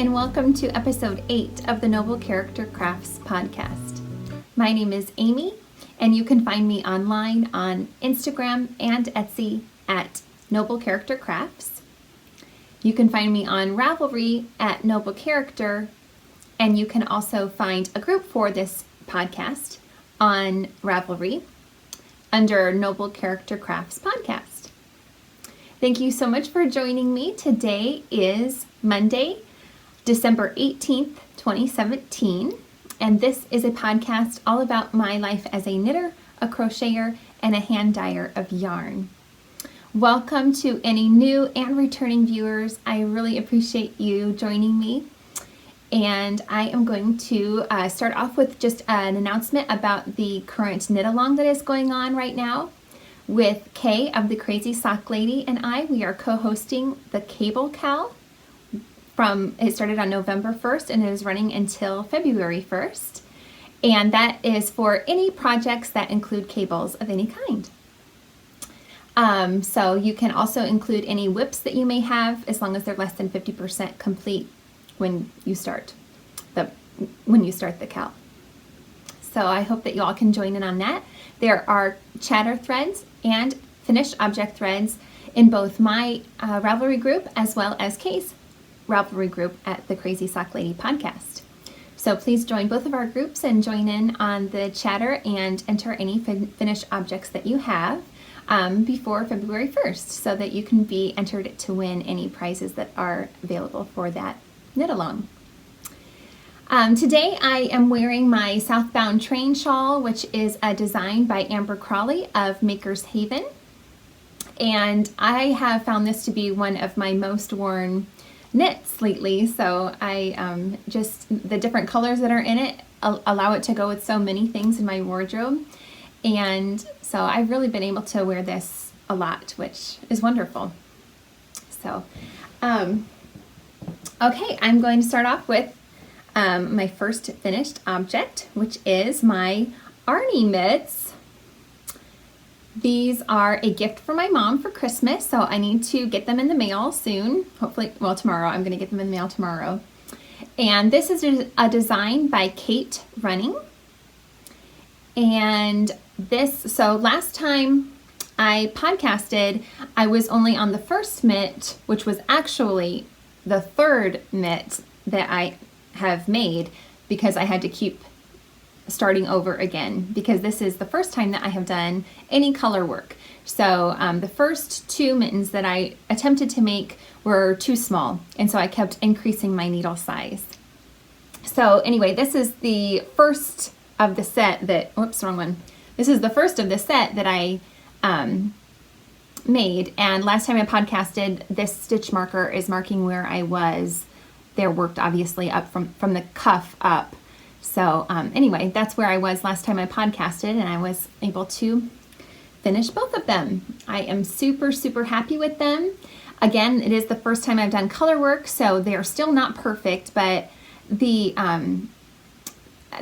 and welcome to episode 8 of the Noble Character Crafts podcast. My name is Amy, and you can find me online on Instagram and Etsy at Noble Character Crafts. You can find me on Ravelry at Noble Character, and you can also find a group for this podcast on Ravelry under Noble Character Crafts podcast. Thank you so much for joining me. Today is Monday, December 18th, 2017, and this is a podcast all about my life as a knitter, a crocheter, and a hand dyer of yarn. Welcome to any new and returning viewers. I really appreciate you joining me. And I am going to start off with just an announcement about the current knit along that is going on right now. With Kay of the Crazy Sock Lady and I, we are co-hosting the Cable Cal. It started on November 1st and it is running until February 1st. And that is for any projects that include cables of any kind. So you can also include any whips that you may have as long as they're less than 50% complete when you start the cal. So I hope that you all can join in on that. There are chatter threads and finished object threads in both my Ravelry group as well as Kay's Ravelry group at the Crazy Sock Lady podcast. So please join both of our groups and join in on the chatter and enter any finished objects that you have before February 1st so that you can be entered to win any prizes that are available for that knit along. Today I am wearing my Southbound Train shawl, which is a design by Amber Crawley of Maker's Haven. And I have found this to be one of my most worn knits lately. So I just, the different colors that are in it allow it to go with so many things in my wardrobe. And so I've really been able to wear this a lot, which is wonderful. So, okay, I'm going to start off with my first finished object, which is my Arnie mitts. These are a gift from my mom for Christmas, so I need to get them in the mail soon. Hopefully, well, tomorrow. I'm going to get them in the mail tomorrow. And this is a design by Kate Running. And so last time I podcasted, I was only on the first mitt, which was actually the third mitt that I have made because I had to keep starting over again because this is the first time that I have done any color work. So the first two mittens that I attempted to make were too small, and so I kept increasing my needle size. So anyway, this is the first of the set that, oops, wrong one. This is the first of the set that I made, and last time I podcasted, this stitch marker is marking where I was. They're worked obviously up from the cuff up. So anyway, that's where I was last time I podcasted, and I was able to finish both of them. I am super, super happy with them. Again, it is the first time I've done color work, so they're still not perfect, but the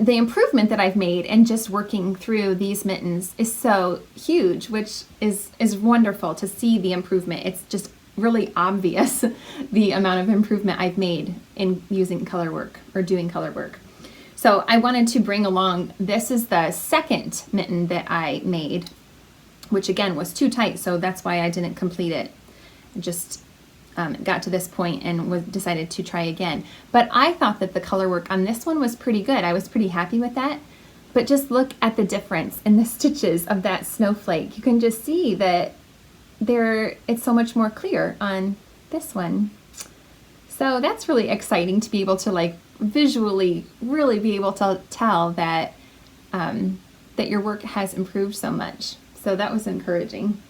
improvement that I've made in just working through these mittens is so huge, which is wonderful to see the improvement. It's just really obvious the amount of improvement I've made in using color work or doing color work. So I wanted to bring along, this is the second mitten that I made, which again was too tight, so that's why I didn't complete it. I just got to this point and decided to try again. But I thought that the color work on this one was pretty good. I was pretty happy with that. But just look at the difference in the stitches of that snowflake. You can just see that it's so much more clear on this one. So that's really exciting to be able to like visually really be able to tell that that your work has improved so much. So that was encouraging.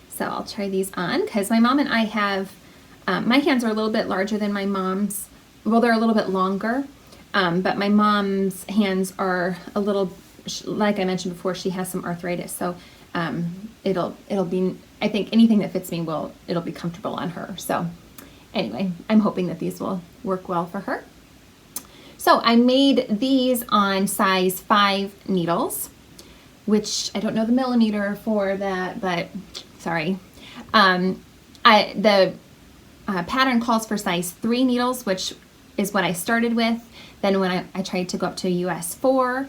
So I'll try these on because my mom and I have, my hands are a little bit larger than my mom's. Well, they're a little bit longer, but my mom's hands are a little, like I mentioned before, she has some arthritis. So it'll be, I think anything that fits me it'll be comfortable on her. So anyway, I'm hoping that these will work well for her. So I made these on size 5 needles, which I don't know the millimeter for that, but sorry. The pattern calls for size 3 needles, which is what I started with. Then when I tried to go up to a US 4,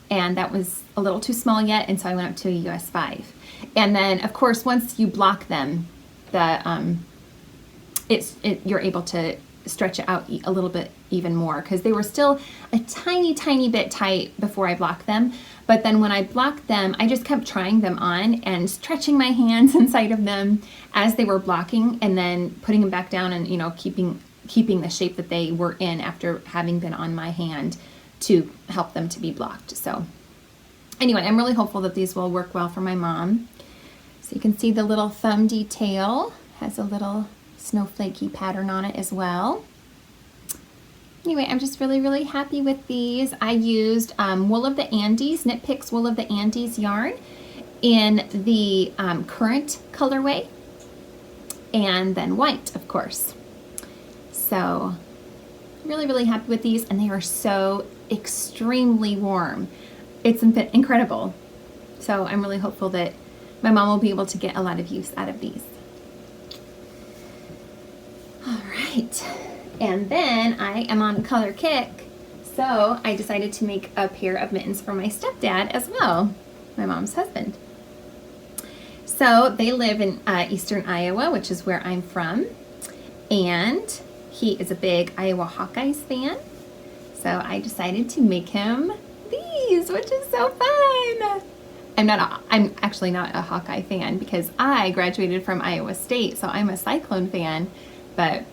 and that was a little too small yet, and so I went up to a US 5. And then, of course, once you block them, you're able to stretch it out a little bit even more, because they were still a tiny bit tight before I blocked them. But then when I blocked them, I just kept trying them on and stretching my hands inside of them as they were blocking, and then putting them back down and, you know, keeping the shape that they were in after having been on my hand to help them to be blocked. So anyway, I'm really hopeful that these will work well for my mom. So you can see the little thumb detail has a little snowflakey pattern on it as well. Anyway, I'm just really happy with these. I used Wool of the Andes, Knit Picks Wool of the Andes yarn in the currant colorway, and then white, of course. So really happy with these, and they are so extremely warm. It's incredible. So I'm really hopeful that my mom will be able to get a lot of use out of these. All right, and then I am on a color kick, so I decided to make a pair of mittens for my stepdad as well, my mom's husband. So they live in eastern Iowa, which is where I'm from, and he is a big Iowa Hawkeyes fan. So I decided to make him these, which is so fun. I'm actually not a Hawkeye fan because I graduated from Iowa State, so I'm a Cyclone fan, but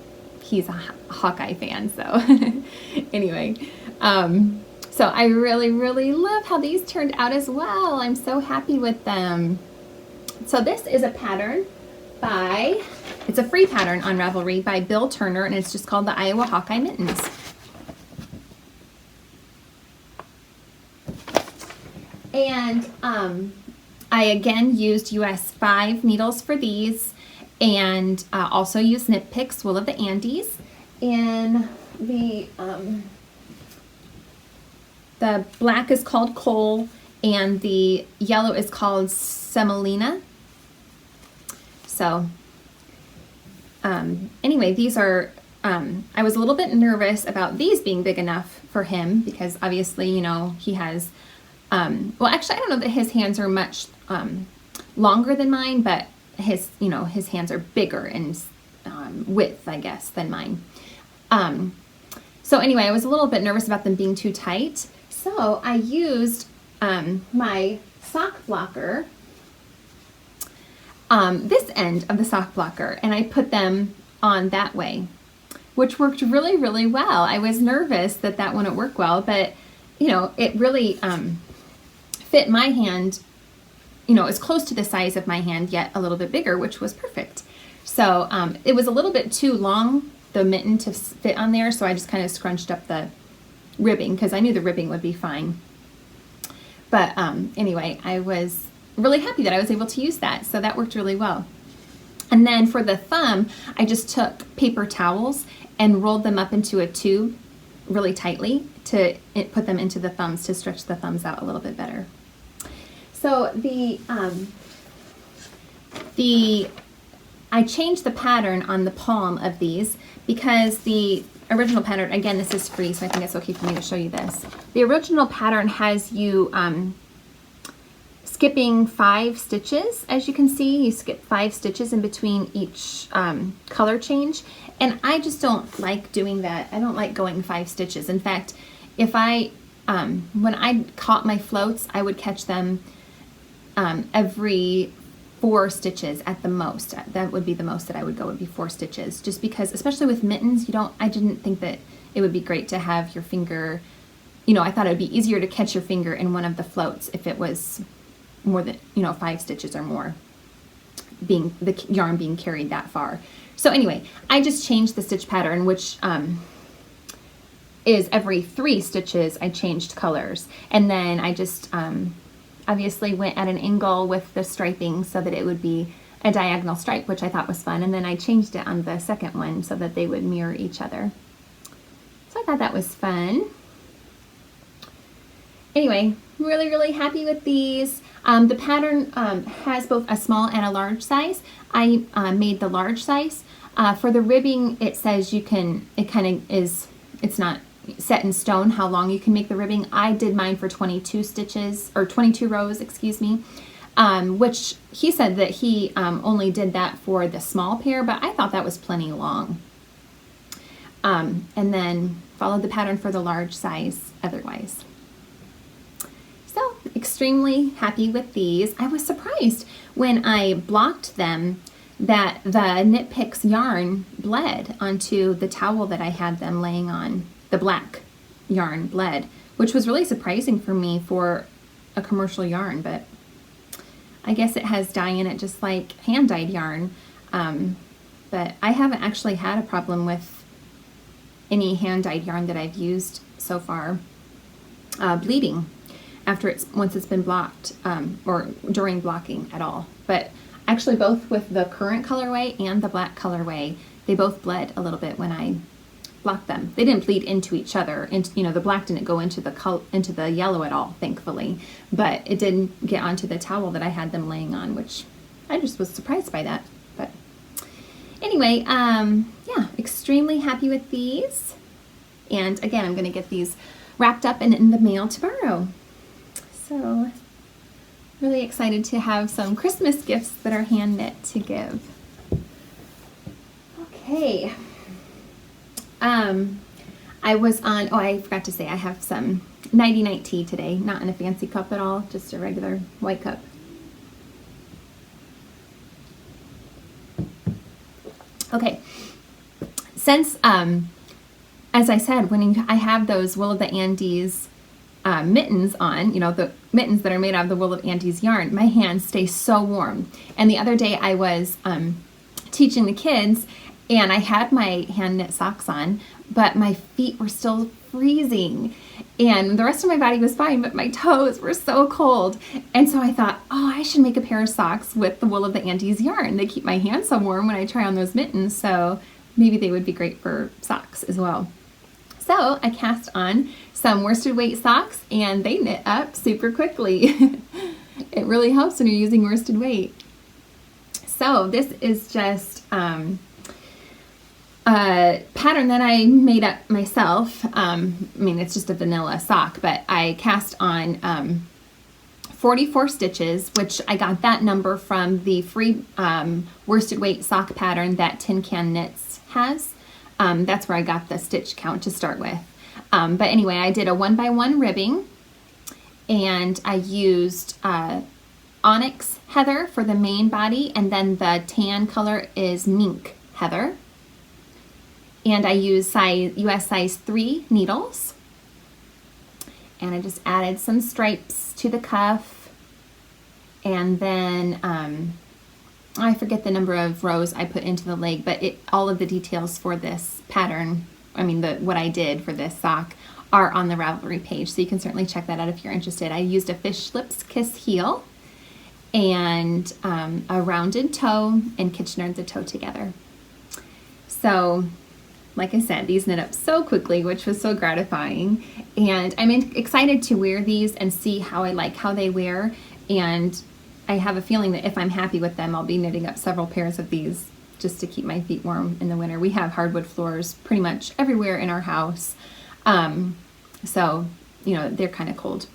he's a Hawkeye fan, so anyway. So I really love how these turned out as well. I'm so happy with them. So this is a pattern it's a free pattern on Ravelry by Bill Turner, and it's just called the Iowa Hawkeye Mittens. And I again used US 5 needles for these, and also used Knit Picks Wool of the Andes. In the black is called Coal, and the yellow is called Semolina. So anyway, these are, I was a little bit nervous about these being big enough for him because obviously, you know, he has, well, actually, I don't know that his hands are much longer than mine, but his hands are bigger in width, I guess, than mine. So anyway, I was a little bit nervous about them being too tight. So I used my sock blocker, this end of the sock blocker, and I put them on that way, which worked really well. I was nervous that that wouldn't work well, but you know, it really fit my hand, you know, as close to the size of my hand, yet a little bit bigger, which was perfect. So it was a little bit too long, the mitten, to fit on there, so I just kind of scrunched up the ribbing because I knew the ribbing would be fine. But anyway, I was really happy that I was able to use that, so that worked really well. And then for the thumb, I just took paper towels and rolled them up into a tube really tightly to put them into the thumbs to stretch the thumbs out a little bit better. So I changed the pattern on the palm of these because the original pattern, again, this is free, so I think it's okay for me to show you this. The original pattern has you skipping 5 stitches. As you can see, you skip 5 stitches in between each color change, and I just don't like doing that. I don't like going 5 stitches. In fact, if I when I caught my floats, I would catch them every 4 stitches at the most. That would be the most that I would go, would be 4 stitches, just because, especially with mittens, I didn't think that it would be great to have your finger, you know, I thought it would be easier to catch your finger in one of the floats if it was more than, you know, 5 stitches or more, being the yarn being carried that far. So anyway, I just changed the stitch pattern, which is every 3 stitches I changed colors, and then I just obviously went at an angle with the striping so that it would be a diagonal stripe, which I thought was fun, and then I changed it on the second one so that they would mirror each other. So I thought that was fun. Anyway, really happy with these. The pattern has both a small and a large size. I made the large size. For the ribbing, it says you can, it's not set in stone how long you can make the ribbing. I did mine for 22 stitches, or 22 rows, excuse me, which he said that he only did that for the small pair, but I thought that was plenty long. And then followed the pattern for the large size otherwise. So extremely happy with these. I was surprised when I blocked them that the Knit Picks yarn bled onto the towel that I had them laying on. The black yarn bled, which was really surprising for me for a commercial yarn, but I guess it has dye in it just like hand-dyed yarn. But I haven't actually had a problem with any hand-dyed yarn that I've used so far bleeding after once it's been blocked, or during blocking at all. But actually both with the current colorway and the black colorway, they both bled a little bit when I blocked them. They didn't bleed into each other, and you know, the black didn't go into the yellow at all, thankfully, but it didn't get onto the towel that I had them laying on, which I just was surprised by that. But anyway, yeah, extremely happy with these, and again, I'm going to get these wrapped up and in the mail tomorrow. So really excited to have some Christmas gifts that are hand knit to give. Okay. I was on, oh, I forgot to say, I have some nighty-night tea today, not in a fancy cup at all, just a regular white cup. Okay, since, as I said, when I have those Wool of the Andes mittens on, you know, the mittens that are made out of the Wool of Andes yarn, my hands stay so warm. And the other day I was teaching the kids, and I had my hand knit socks on, but my feet were still freezing. And the rest of my body was fine, but my toes were so cold. And so I thought, oh, I should make a pair of socks with the Wool of the Andes yarn. They keep my hands so warm when I try on those mittens, so maybe they would be great for socks as well. So I cast on some worsted weight socks, and they knit up super quickly. It really helps when you're using worsted weight. So this is just a pattern that I made up myself. I mean, it's just a vanilla sock, but I cast on 44 stitches, which I got that number from the free worsted weight sock pattern that Tin Can Knits has. That's where I got the stitch count to start with. But anyway, I did a 1x1 ribbing, and I used onyx heather for the main body, and then the tan color is mink heather. And I used US size 3 needles, and I just added some stripes to the cuff, and then I forget the number of rows I put into the leg, but all of the details for this pattern, I mean what I did for this sock, are on the Ravelry page, so you can certainly check that out if you're interested. I used a fish lips kiss heel and a rounded toe and Kitchener the toe together. So like I said, these knit up so quickly, which was so gratifying, and I'm excited to wear these and see how they wear, and I have a feeling that if I'm happy with them, I'll be knitting up several pairs of these just to keep my feet warm in the winter. We have hardwood floors pretty much everywhere in our house, so you know, they're kind of cold,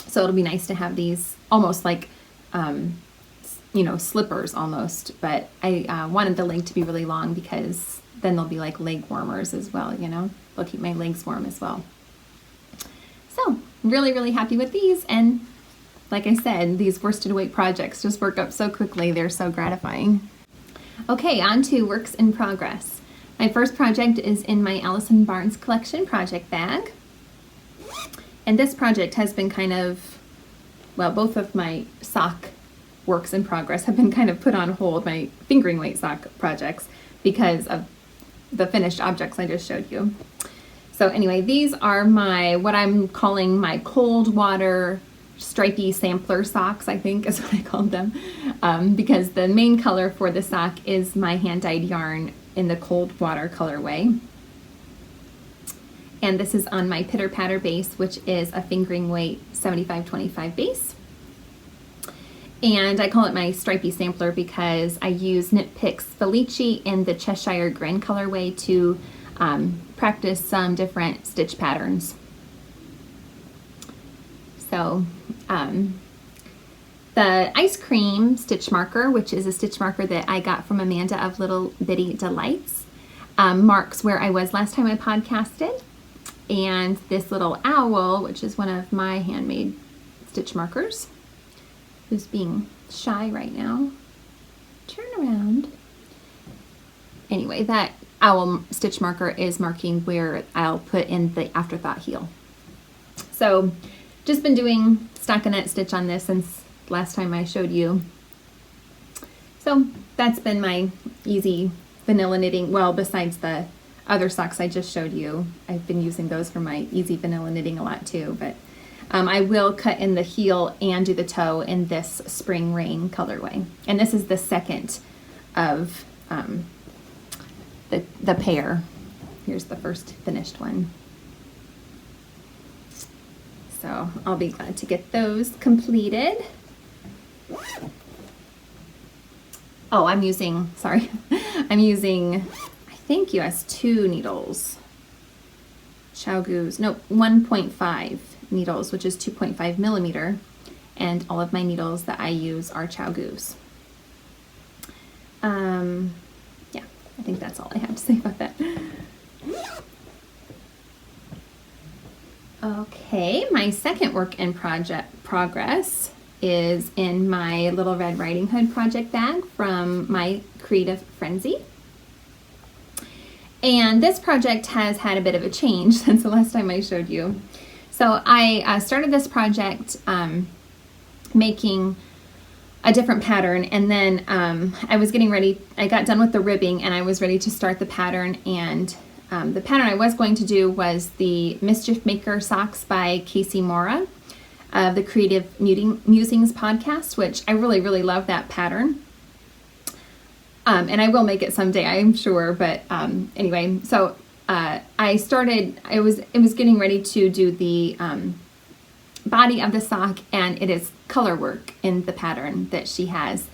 so it'll be nice to have these almost like you know, slippers almost, but I wanted the leg to be really long because then they'll be like leg warmers as well, you know, they'll keep my legs warm as well. So really, really happy with these, and like I said, these worsted weight projects just work up so quickly, they're so gratifying. Okay, on to works in progress. My first project is in my Allison Barnes collection project bag, and this project has been kind of, well, both of my sock works in progress have been kind of put on hold, my fingering weight sock projects, because of the finished objects I just showed you. So anyway, these are what I'm calling my Coldwater stripy sampler socks, I think is what I called them, because the main color for the sock is my hand-dyed yarn in the Coldwater colorway. And this is on my Pitter Patter base, which is a fingering weight 75-25 base. And I call it my stripey sampler because I use Knit Picks Felici in the Cheshire Grin colorway to practice some different stitch patterns. So the ice cream stitch marker, which is a stitch marker that I got from Amanda of Little Bitty Delights, marks where I was last time I podcasted. And this little owl, which is one of my handmade stitch markers, who's being shy right now. Turn around. Anyway, that owl stitch marker is marking where I'll put in the afterthought heel. So just been doing stockinette stitch on this since last time I showed you. So that's been my easy vanilla knitting. Well, besides the other socks I just showed you, I've been using those for my easy vanilla knitting a lot too, but I will cut in the heel and do the toe in this Spring Rain colorway. And this is the second of the pair. Here's the first finished one. So I'll be glad to get those completed. Oh, I'm using, I think US 2 needles. ChowGoo's, no, 1.5 needles, which is 2.5 millimeter. And all of my needles that I use are ChowGoo's. Yeah, I think that's all I have to say about that. Okay, my second work in progress is in my Little Red Riding Hood project bag from my Creative Frenzy. And this project has had a bit of a change since the last time I showed you. So I started this project making a different pattern, and then I was getting ready, I got done with the ribbing and I was ready to start the pattern, and the pattern I was going to do was the Mischief Maker socks by Casey Mora of the Creative Musings podcast, which I really, really love that pattern. And I will make it someday, I'm sure, but anyway, so it was getting ready to do the body of the sock, and it is color work in the pattern that she has.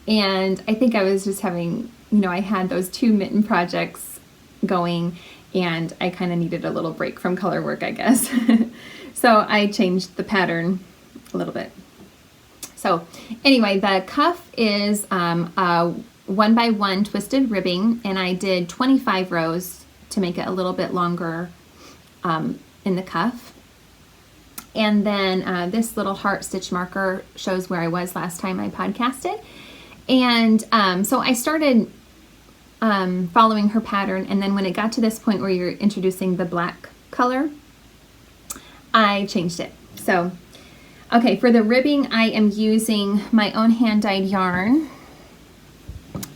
And I think I was just having, I had those two mitten projects going, and I kind of needed a little break from color work, I guess. So I changed the pattern a little bit. So anyway, the cuff is a 1x1 twisted ribbing, and I did 25 rows to make it a little bit longer in the cuff. And then this little heart stitch marker shows where I was last time I podcasted. And so I started following her pattern, and then when it got to this point where you're introducing the black color, I changed it. So, okay, for the ribbing, I am using my own hand-dyed yarn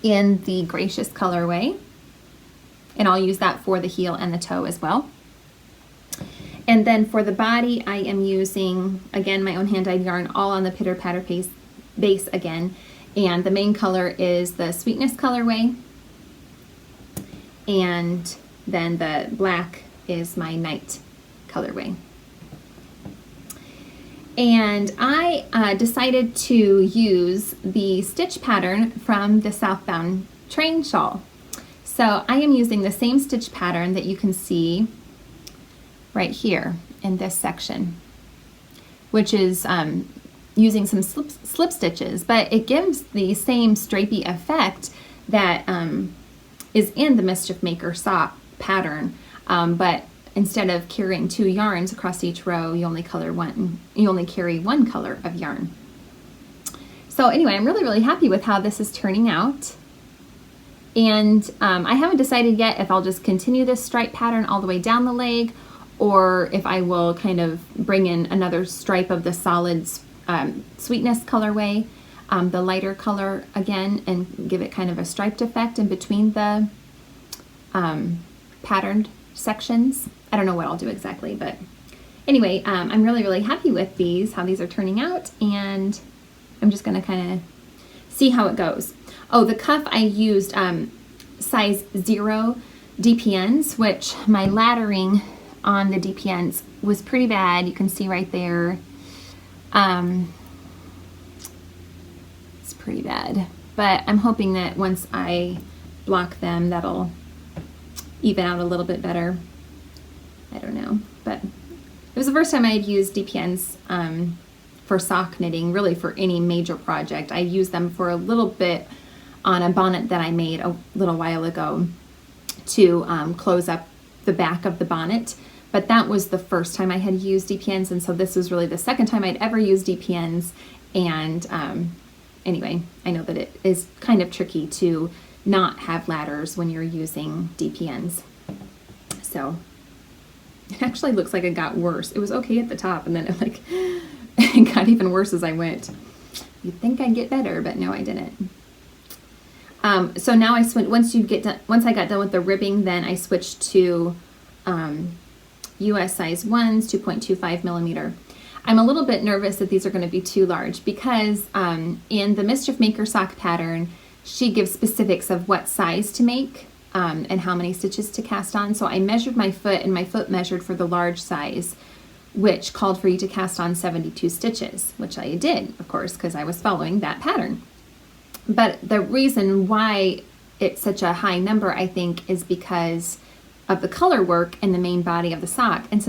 in the Gracious colorway, and I'll use that for the heel and the toe as well. And then for the body, I am using, again, my own hand-dyed yarn, all on the Pitter Patter base again, and the main color is the Sweetness colorway, and then the black is my Night colorway. And I decided to use the stitch pattern from the Southbound Train Shawl. So I am using the same stitch pattern that you can see right here in this section, which is using some slip stitches, but it gives the same stripey effect that is in the Mischief Maker sock pattern, but instead of carrying 2 yarns across each row, you only carry one color of yarn. So anyway, I'm really, really happy with how this is turning out. And I haven't decided yet if I'll just continue this stripe pattern all the way down the leg, or if I will kind of bring in another stripe of the solid Sweetness colorway, the lighter color again, and give it kind of a striped effect in between the patterned sections. I don't know what I'll do exactly, but anyway, I'm really, really happy with how these are turning out, and I'm just going to kind of see how it goes. Oh, the cuff I used size 0 DPNs, which my laddering on the DPNs was pretty bad. You can see right there. It's pretty bad. But I'm hoping that once I block them, that'll even out a little bit better. I don't know. But it was the first time I had used DPNs for sock knitting, really for any major project. I used them for a little bit on a bonnet that I made a little while ago to close up the back of the bonnet. But that was the first time I had used DPNs, and so this was really the second time I'd ever used DPNs. And anyway, I know that it is kind of tricky to not have ladders when you're using DPNs. So it actually looks like it got worse. It was okay at the top, and then it got even worse as I went. You'd think I'd get better, but no, I didn't. So now once I got done with the ribbing, then I switched to US size 1s, 2.25 millimeter. I'm a little bit nervous that these are going to be too large because in the Mischief Maker sock pattern, she gives specifics of what size to make and how many stitches to cast on. So I measured my foot, and my foot measured for the large size, which called for you to cast on 72 stitches, which I did, of course, because I was following that pattern. But the reason why it's such a high number, I think, is because of the color work in the main body of the sock, and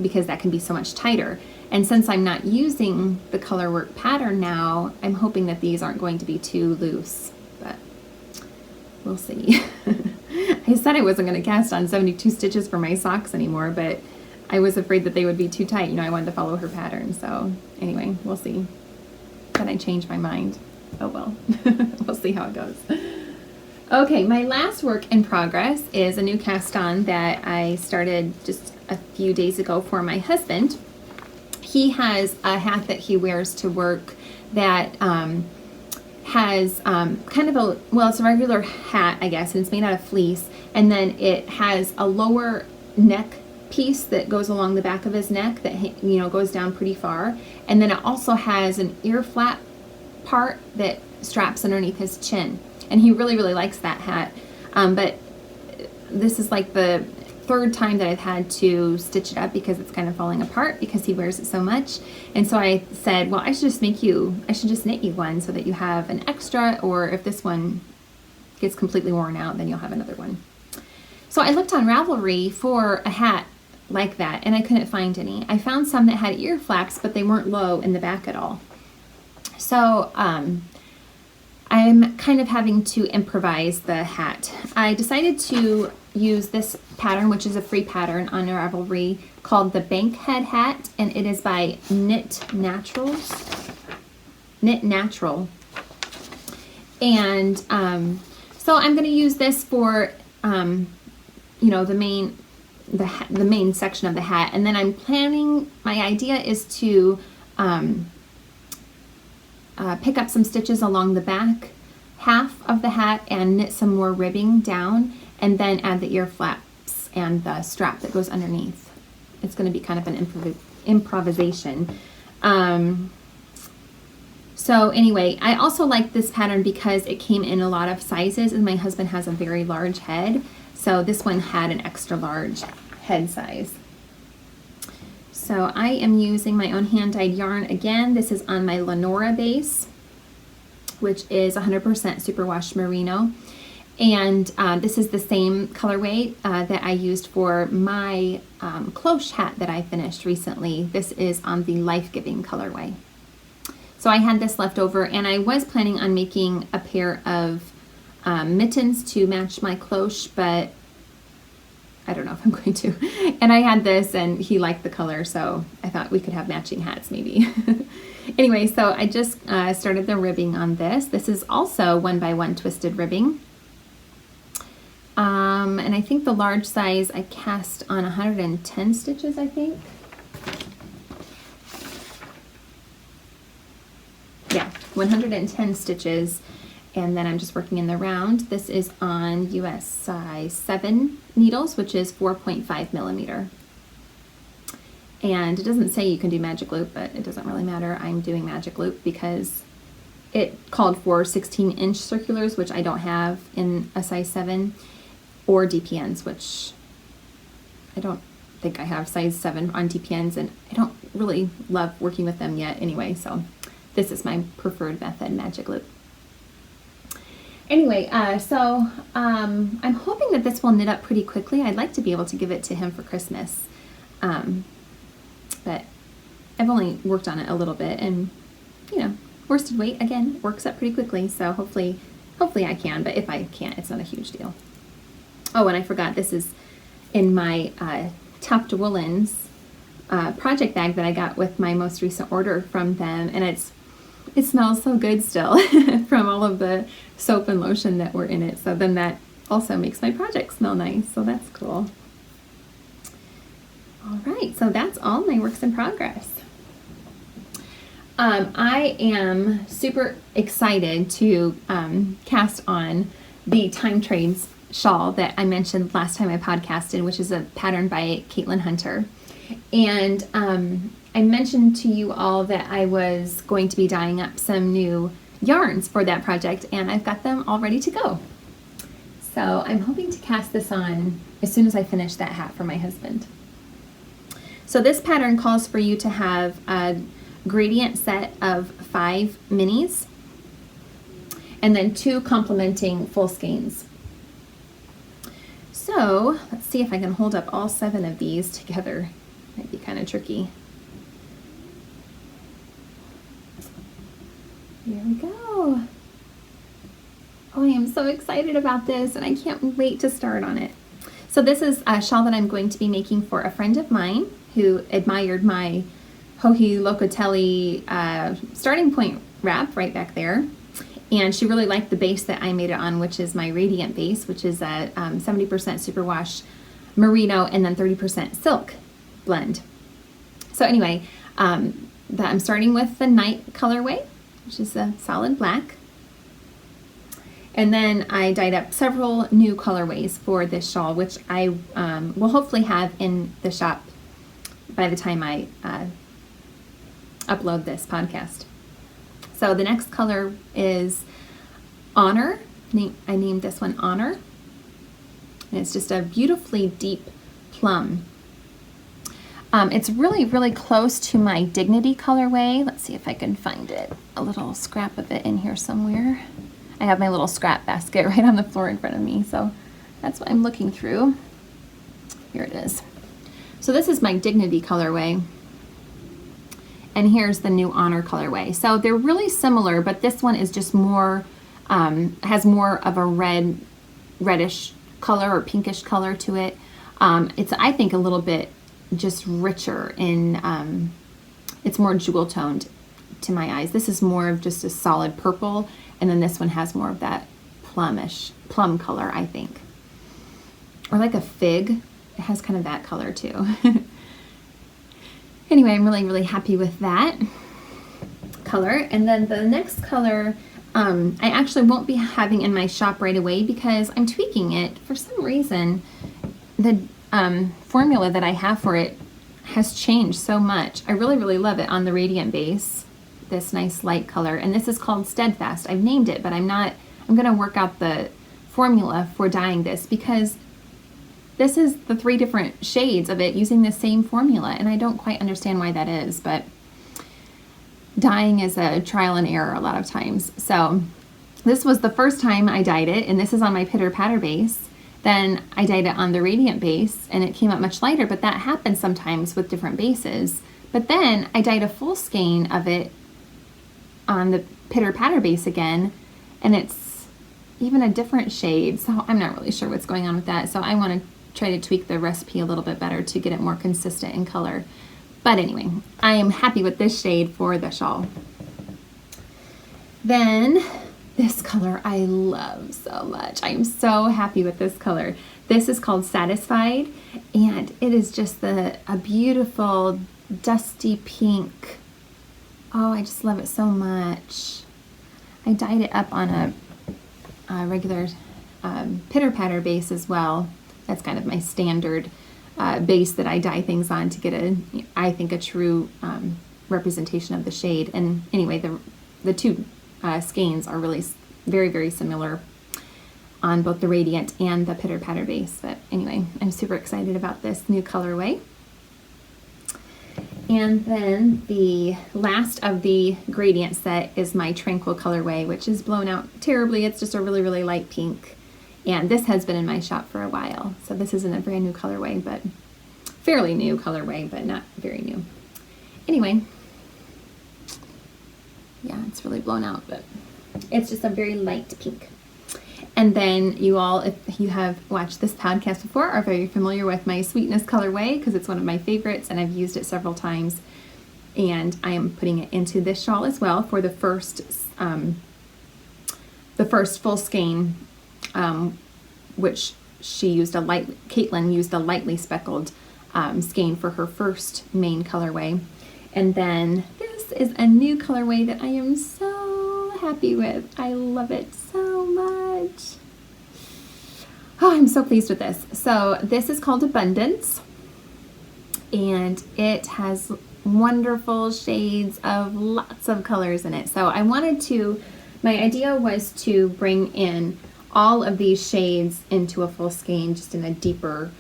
because that can be so much tighter. And since I'm not using the color work pattern now, I'm hoping that these aren't going to be too loose, but we'll see. I said I wasn't going to cast on 72 stitches for my socks anymore, but I was afraid that they would be too tight. You know, I wanted to follow her pattern. So anyway, we'll see. Then I changed my mind. Oh well, we'll see how it goes. Okay, my last work in progress is a new cast on that I started just a few days ago for my husband. He has a hat that he wears to work that has kind of a, well, it's a regular hat, I guess, and it's made out of fleece, and then it has a lower neck piece that goes along the back of his neck that, you know, goes down pretty far, and then it also has an ear flap part that straps underneath his chin, and he really likes that hat. But this is like the third time that I've had to stitch it up because it's kind of falling apart because he wears it so much. And so I said, well, I should just knit you one so that you have an extra, or if this one gets completely worn out, then you'll have another one. So I looked on Ravelry for a hat like that, and I couldn't find any. I found some that had ear flaps, but they weren't low in the back at all. So I'm kind of having to improvise the hat. I decided to use this pattern, which is a free pattern on Ravelry, called the Bankhead hat, and it is by Knit Natural. And so I'm going to use this for you know, the main section of the hat, and then I'm planning, my idea is to pick up some stitches along the back half of the hat and knit some more ribbing down, and then add the ear flaps and the strap that goes underneath. It's going to be kind of an improvisation. So anyway, I also like this pattern because it came in a lot of sizes, and my husband has a very large head, so this one had an extra large head size. So I am using my own hand-dyed yarn again. This is on my Lenora base, which is 100% superwash merino. And this is the same colorway that I used for my cloche hat that I finished recently. This is on the Life Giving colorway. So I had this left over, and I was planning on making a pair of mittens to match my cloche, but I don't know if I'm going to. And I had this, and he liked the color, so I thought we could have matching hats maybe. Anyway, so I just started the ribbing on this. This is also 1x1 twisted ribbing. And I think the large size I cast on 110 stitches, I think. Yeah, 110 stitches. And then I'm just working in the round. This is on US size 7 needles, which is 4.5 millimeter. And it doesn't say you can do magic loop, but it doesn't really matter. I'm doing magic loop because it called for 16-inch circulars, which I don't have in a size 7, or DPNs, which I don't think I have size 7 on DPNs, and I don't really love working with them yet anyway, so this is my preferred method, magic loop. Anyway, I'm hoping that this will knit up pretty quickly. I'd like to be able to give it to him for Christmas. But I've only worked on it a little bit, and you know, worsted weight again works up pretty quickly, so hopefully I can, but if I can't, it's not a huge deal. Oh, and I forgot, this is in my Tucked Woolens project bag that I got with my most recent order from them, and it smells so good still from all of the soap and lotion that were in it, so then that also makes my project smell nice, so that's cool. All right, so that's all my works in progress. I am super excited to cast on the Time Trades shawl that I mentioned last time I podcasted, which is a pattern by Caitlin Hunter. And I mentioned to you all that I was going to be dyeing up some new yarns for that project, and I've got them all ready to go. So I'm hoping to cast this on as soon as I finish that hat for my husband. So this pattern calls for you to have a gradient set of 5 minis and then 2 complementing full skeins. So let's see if I can hold up all 7 of these together. Might be kind of tricky. Here we go. Oh, I am so excited about this, and I can't wait to start on it. So this is a shawl that I'm going to be making for a friend of mine who admired my Joji Locatelli starting point wrap right back there. And she really liked the base that I made it on, which is my Radiant base, which is a 70% superwash merino and then 30% silk blend. So anyway, I'm starting with the night colorway, which is a solid black. And then I dyed up several new colorways for this shawl, which I will hopefully have in the shop by the time I upload this podcast. So the next color is Honor. I named this one Honor. And it's just a beautifully deep plum. It's really, really close to my Dignity colorway. Let's see if I can find it. A little scrap of it in here somewhere. I have my little scrap basket right on the floor in front of me, so that's what I'm looking through. Here it is. So this is my Dignity colorway, and here's the new Honor colorway. So they're really similar, but this one is just more, has more of a reddish color or pinkish color to it. It's, I think, a little bit just richer in, it's more jewel toned to my eyes. This is more of just a solid purple, and then this one has more of that plum color, I think. Or like a fig. It has kind of that color too. Anyway, I'm really, really happy with that color. And then the next color, I actually won't be having in my shop right away because I'm tweaking it. For some reason, the formula that I have for it has changed so much. I really, really love it on the Radiant base, this nice light color. And this is called Steadfast. I've named it, but I'm going to work out the formula for dyeing this because this is the 3 different shades of it using the same formula, and I don't quite understand why that is, but dyeing is a trial and error a lot of times. So this was the first time I dyed it, and this is on my Pitter Patter base. Then I dyed it on the Radiant base, and it came out much lighter, but that happens sometimes with different bases. But then I dyed a full skein of it on the Pitter Patter base again, and it's even a different shade, so I'm not really sure what's going on with that. So I want to try to tweak the recipe a little bit better to get it more consistent in color. But anyway, I am happy with this shade for the shawl. Then this color I love so much. I am so happy with this color. This is called Satisfied, and it is just a beautiful dusty pink. Oh, I just love it so much. I dyed it up on a regular Pitter Patter base as well. That's kind of my standard base that I dye things on to get I think a true representation of the shade. And anyway, the 2 skeins are really very, very similar on both the Radiant and the Pitter Patter base. But anyway, I'm super excited about this new colorway. And then the last of the gradient set is my Tranquil colorway, which is blown out terribly. It's just a really, really light pink. And this has been in my shop for a while. So this isn't a brand new colorway, but fairly new colorway, but not very new. Anyway, yeah, it's really blown out, but it's just a very light pink. And then you all, if you have watched this podcast before, are very familiar with my Sweetness colorway because it's one of my favorites and I've used it several times. And I am putting it into this shawl as well for the first full skein, which Caitlin used a lightly speckled skein for her first main colorway. And then this is a new colorway that I am so happy with. I love it so much. Oh, I'm so pleased with this. So this is called Abundance, and it has wonderful shades of lots of colors in it. So my idea was to bring in all of these shades into a full skein, just in deeper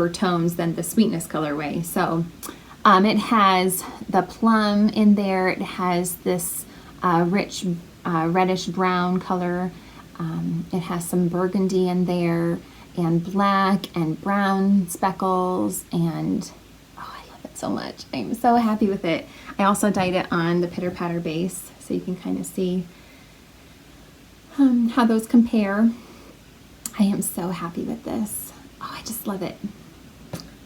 tones than the Sweetness colorway. So it has the plum in there. It has this rich reddish brown color. It has some burgundy in there, and black and brown speckles, and oh, I love it so much. I'm so happy with it. I also dyed it on the Pitter Patter base, so you can kind of see how those compare. I am so happy with this. Oh, I just love it.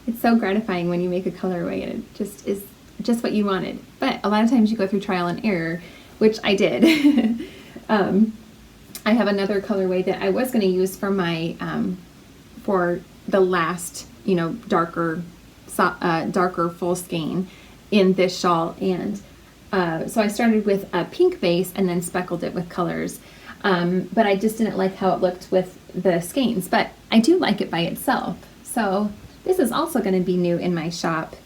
It's so gratifying when you make a colorway and it just is just what you wanted. But a lot of times you go through trial and error, which I did. I have another colorway that I was going to use for my for the last, darker full skein in this shawl, and so I started with a pink base and then speckled it with colors. But I just didn't like how it looked with the skeins, but I do like it by itself. So this is also going to be new in my shop,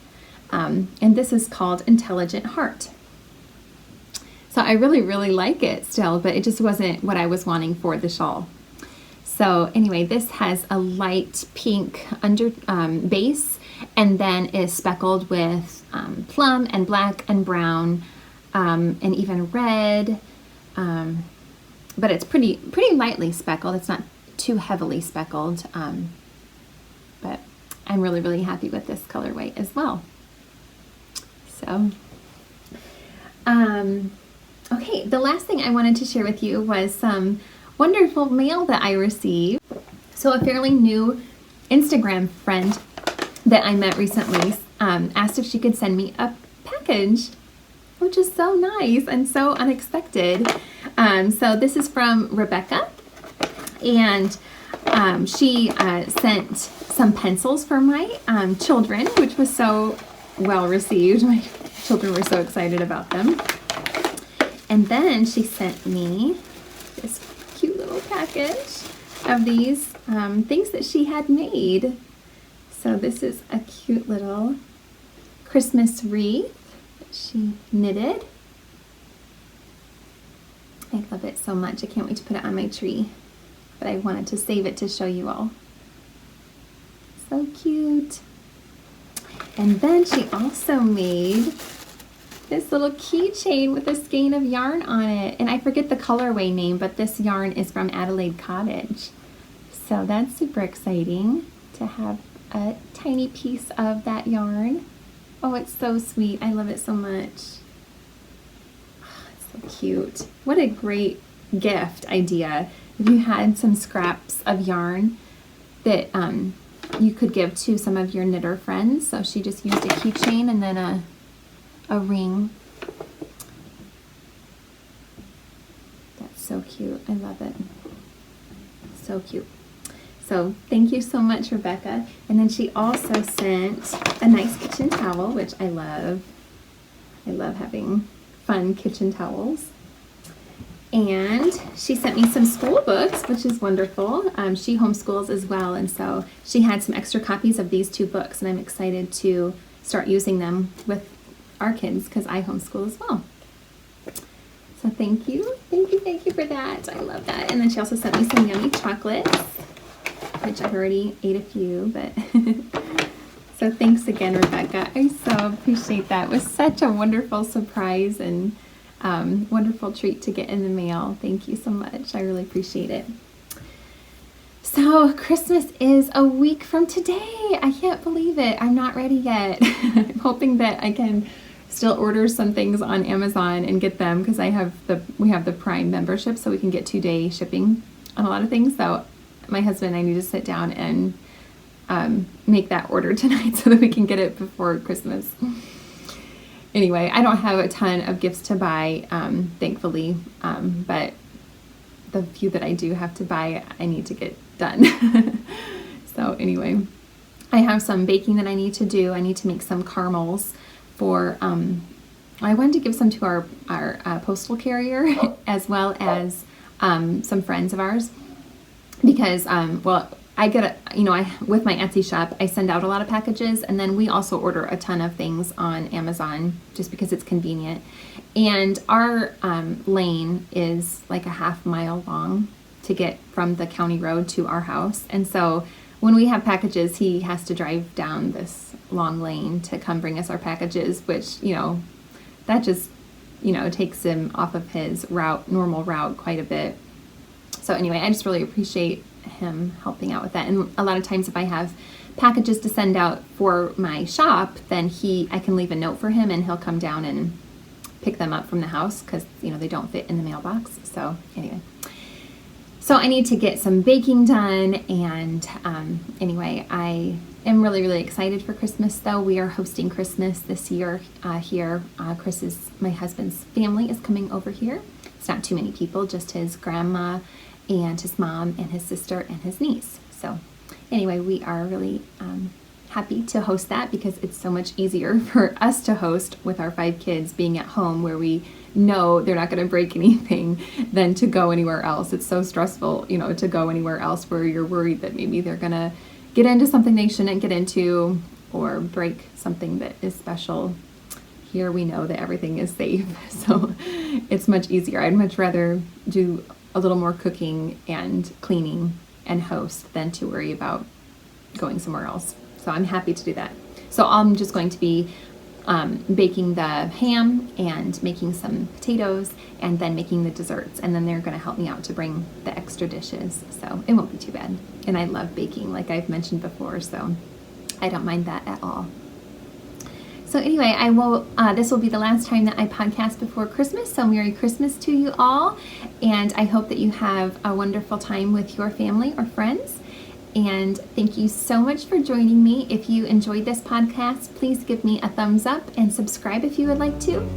and this is called Intelligent Heart. So I really, really like it still, but it just wasn't what I was wanting for the shawl. So anyway, this has a light pink under base, and then is speckled with plum and black and brown, and even red. But it's pretty lightly speckled. It's not too heavily speckled. But I'm really, really happy with this colorway as well. So, okay, the last thing I wanted to share with you was some wonderful mail that I received. So a fairly new Instagram friend that I met recently asked if she could send me a package, which is so nice and so unexpected. So this is from Rebecca, and she sent some pencils for my children, which was so well received. My children were so excited about them. And then she sent me this cute little package of these things that she had made. So this is a cute little Christmas wreath that she knitted. I love it so much. I can't wait to put it on my tree, but I wanted to save it to show you all. So cute. And then she also made this little keychain with a skein of yarn on it. And I forget the colorway name, but this yarn is from Adelaide Cottage. So that's super exciting to have a tiny piece of that yarn. Oh, it's so sweet. I love it so much. Oh, it's so cute. What a great gift idea. If you had some scraps of yarn that you could give to some of your knitter friends. So she just used a keychain and then a ring. That's so cute. I love it. So cute. So thank you so much, Rebecca. And then she also sent a nice kitchen towel, which I love. I love having fun kitchen towels. And she sent me some school books, which is wonderful. She homeschools as well, and so she had some extra copies of these two books, and I'm excited to start using them with our kids because I homeschool as well. So thank you for that. I love that. And then she also sent me some yummy chocolates, which I've already ate a few, but So thanks again, Rebecca. I so appreciate that. It was such a wonderful surprise and wonderful treat to get in the mail. Thank you so much. I really appreciate it. So Christmas is a week from today. I can't believe it. I'm not ready yet. I'm hoping that I can still order some things on Amazon and get them because we have the Prime membership, so we can get 2-day shipping on a lot of things. So my husband and I need to sit down and make that order tonight so that we can get it before Christmas. Anyway, I don't have a ton of gifts to buy, thankfully, but the few that I do have to buy, I need to get done. So anyway, I have some baking that I need to do. I need to make some caramels for, I wanted to give some to our postal carrier as well as some friends of ours because, well, I get with my Etsy shop, I send out a lot of packages, and then we also order a ton of things on Amazon just because it's convenient. And our lane is like a half-mile long to get from the county road to our house. And so when we have packages, he has to drive down this long lane to come bring us our packages, which, that just, takes him off of his normal route quite a bit. So anyway, I just really appreciate him helping out with that. And a lot of times if I have packages to send out for my shop, then I can leave a note for him and he'll come down and pick them up from the house because, they don't fit in the mailbox. So anyway, so I need to get some baking done. And anyway, I am really, really excited for Christmas though. We are hosting Christmas this year here. My husband's family is coming over here. It's not too many people, just his grandma and his mom and his sister and his niece. So anyway, we are really happy to host that because it's so much easier for us to host with our 5 kids being at home where we know they're not going to break anything than to go anywhere else. It's so stressful, to go anywhere else where you're worried that maybe they're going to get into something they shouldn't get into or break something that is special. Here we know that everything is safe, so it's much easier. I'd much rather do a little more cooking and cleaning and host than to worry about going somewhere else. So I'm happy to do that. So I'm just going to be baking the ham and making some potatoes and then making the desserts. And then they're going to help me out to bring the extra dishes. So it won't be too bad. And I love baking, like I've mentioned before, so I don't mind that at all. So anyway, this will be the last time that I podcast before Christmas, so Merry Christmas to you all, and I hope that you have a wonderful time with your family or friends, and thank you so much for joining me. If you enjoyed this podcast, please give me a thumbs up and subscribe if you would like to.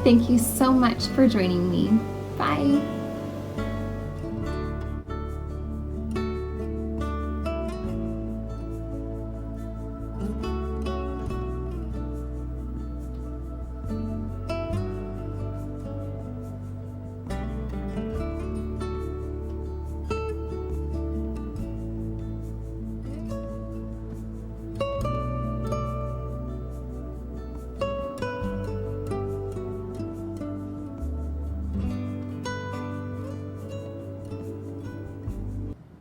Thank you so much for joining me. Bye.